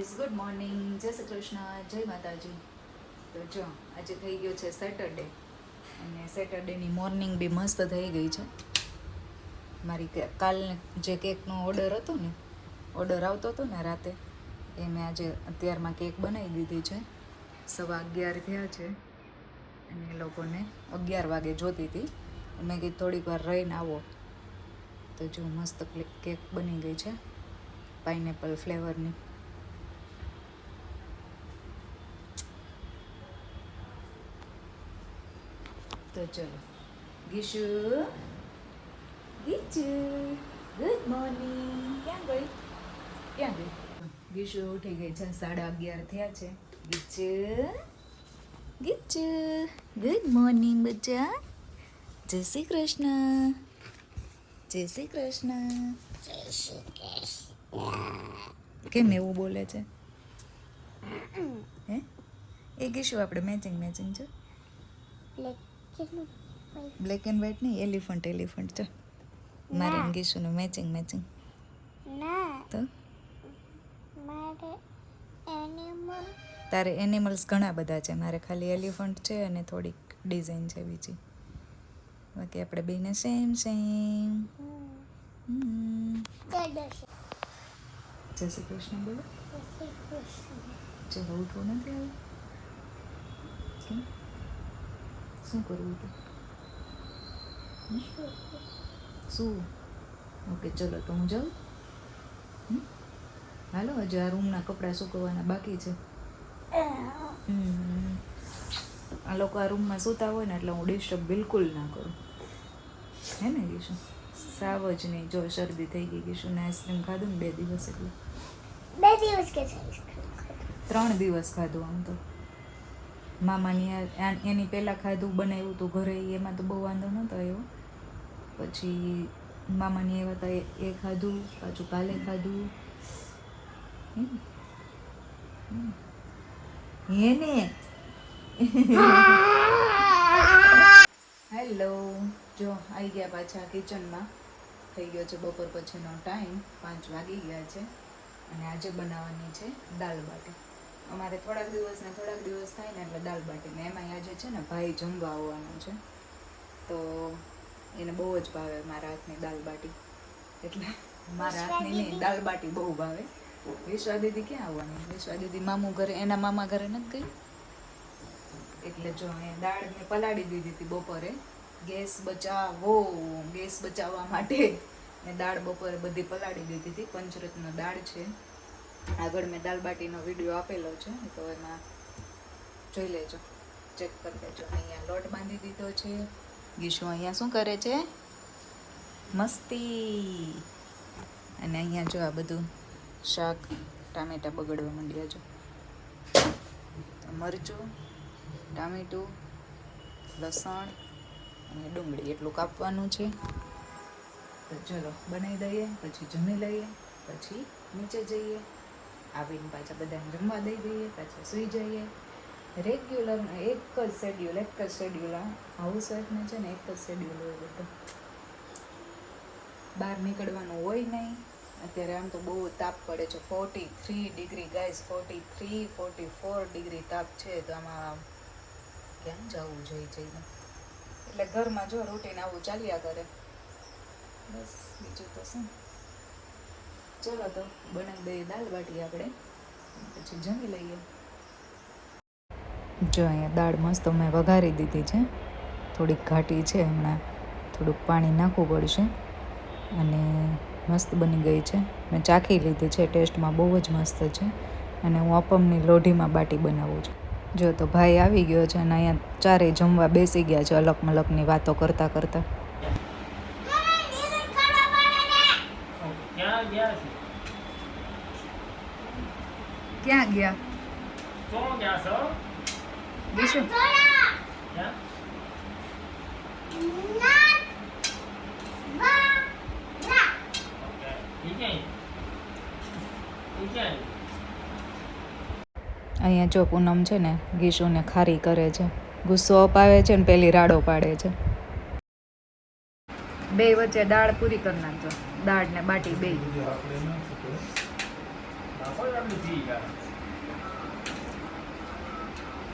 Guys, good morning, જય શ્રી કૃષ્ણ, જય માતાજી. તો જો આજે થઈ ગયો છે સેટરડે અને સેટરડેની મોર્નિંગ બી મસ્ત થઈ ગઈ છે. મારી કાલ જે કેકનો ઓર્ડર આવતો હતો ને રાતે, એ મેં આજે અત્યારમાં કેક બનાવી દીધી છે. 11:15 થયા છે અને એ લોકોને 11 વાગે જોતી હતી. મેં કીધું થોડીક વાર રહીને આવો, તો જો મસ્ત કેક બની ગઈ છે પાઇનેપલ ફ્લેવરની. તો ચલો ગીશુ, ગુડ મોર્નિંગ. ક્યાં ગઈ? ગીશુ ઉઠી ગઈ છે, 11:30 થયા છે. ગીચુ, ગુડ મોર્નિંગ બચ્ચા. જય શ્રી કૃષ્ણ. જય શ્રી કૃષ્ણ. કેમ એવું બોલે છે? હે એ ગીશુ આપણે મેચિંગ છે. બ્લેક એન્ડ વ્હાઈટ નહીં, એલિફન્ટ છે મારે ગીશુનું મેચિંગ. તો તારે એનિમલ્સ ઘણા બધા છે, મારે ખાલી એલિફન્ટ છે અને થોડીક ડિઝાઇન છે બીજી. બાકી આપણે બેને સેમ. જય શ્રી કૃષ્ણ બોલો. ચલો ઉઠવું નથી આવ્યું? કેમ? શું કરવું હતું? શું? ઓકે ચલો તો હું જાઉં. હાલો, હજી આ રૂમના કપડાં સૂકવવાના બાકી છે. આ લોકો આ રૂમમાં સૂતા હોય ને એટલે હું ડિસ્ટર્બ બિલકુલ ના કરું, હે ને ગીશું? સાવ જ નહીં. જો શરદી થઈ ગઈ ગીશું ને આઈસ્ક્રીમ ખાધું ને 2 દિવસ, એટલે 2 દિવસ કે 3 દિવસ ખાધું. આમ તો મામાની એની પહેલાં ખાધું બનાવ્યું હતું ઘરે, એમાં તો બહુ વાંધો નહોતો આવ્યો. પછી મામાની એવા હતા એ ખાધું, પાછું કાલે ખાધું. એને હેલો, જો આવી ગયા પાછા કિચનમાં. થઈ ગયો છે બપોર પછીનો ટાઈમ, 5 વાગી ગયા છે અને આજે બનાવવાની છે દાલ બાટી. અમારે થોડાક દિવસ થાય ને એટલે દાલ બાટી. ને એમાં આજે છે ને ભાઈ જમવા આવવાનો છે, તો એને બહુ જ ભાવે મારા હાથની દાલ બાટી. એટલે મારા હાથની નહીં, દાલ બાટી બહુ ભાવે. વિશ્વા દીદી ક્યાં આવવાની? વિશ્વા દીદી એના મામા ઘરે નથી ગઈ. એટલે જો અહીંયા દાળ મેં પલાળી દીધી હતી બપોરે, ગેસ બચાવવા માટે મેં દાળ બપોરે બધી પલાળી દીધી હતી. પંચરત્ન દાળ છે. આગળ મેં દાલ બાટીનો વિડીયો આપેલો છે, તો એમાં જોઈ લેજો, ચેક કરી લેજો. અહીંયા લોટ બાંધી દીધો છે. ગીશુ અહીંયા શું કરે છે? મસ્તી. અને અહીંયા જો આ બધું શાક, ટામેટાં બગડવા માંડ્યા. જો મરચું, ટામેટું, લસણ અને ડુંગળી એટલું કાપવાનું છે. તો ચલો બનાવી દઈએ, પછી જમી લઈએ, પછી નીચે જઈએ, આવીને પાછા બધાને જમવા દઈ દઈએ, પાછા સૂઈ જઈએ. રેગ્યુલર એક જ શેડ્યુલ. હાઉસવાઈફને છે ને એક જ શેડ્યુલ હોય બધું. બહાર નીકળવાનું હોય નહીં. અત્યારે આમ તો બહુ તાપ પડે છે, 43 ડિગ્રી ગાઈસ, 43-44 ડિગ્રી તાપ છે. તો આમાં ક્યાં જવું જઈને? એટલે ઘરમાં જો રૂટીન આવું ચાલ્યા કરે બસ, બીજું તો શું. ચલો તો બનાવી દઈએ દાલ બાટી આપણે, પછી જમી લઈએ. જો અહીંયા દાળ મસ્ત મેં વઘારી દીધી છે, થોડીક ઘાટી છે, હમણાં થોડુંક પાણી નાખવું પડશે. અને મસ્ત બની ગઈ છે. મેં ચાખી લીધી છે, ટેસ્ટમાં બહુ જ મસ્ત છે. અને હું અપમની લોઢીમાં બાટી બનાવું છું. જો તો ભાઈ આવી ગયો છે અને અહીંયા ચારેય જમવા બેસી ગયા છે, અલગ મલકની વાતો કરતાં. ક્યાં ગયા? ગીશુ અહીંયા જો પૂનમ છે ને ગીશુને ખારી કરે છે, ગુસ્સો અપાવે છે ને પેલી રાડો પાડે છે. બે વચ્ચે દાળ પૂરી કરી નાખજો, દાળ ને બાટી બે.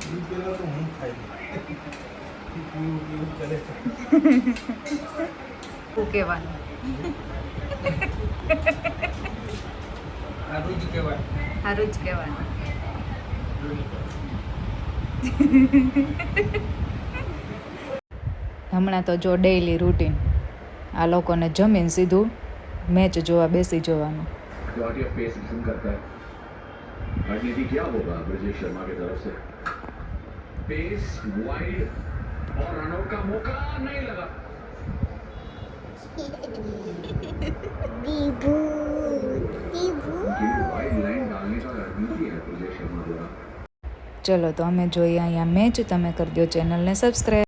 દૂધ પેલા તો હું ખાઈ પીવું પીવું કરે શું કહેવાનું? સારું જ કહેવાય. સારું જ કહેવાનું. હમણાં તો જો ડેઈલી રૂટીન આ લોકોને જમીન સીધું મેચ જોવા બેસી જવાનું. लॉट ऑफ पेस पसंद करता है रणनीति क्या होगा ब्रजेश शर्मा की तरफ से पेस वाइड और रनआउट का मौका नहीं लगा दीबू दीबू ये वाइड लाइन डालने का रणनीति है ब्रजेश शर्मा द्वारा ચલો તો અમે જોઈએ અહીંયા મેચ. તમે કરી દો ચેનલને સબસ્ક્રાઈબ.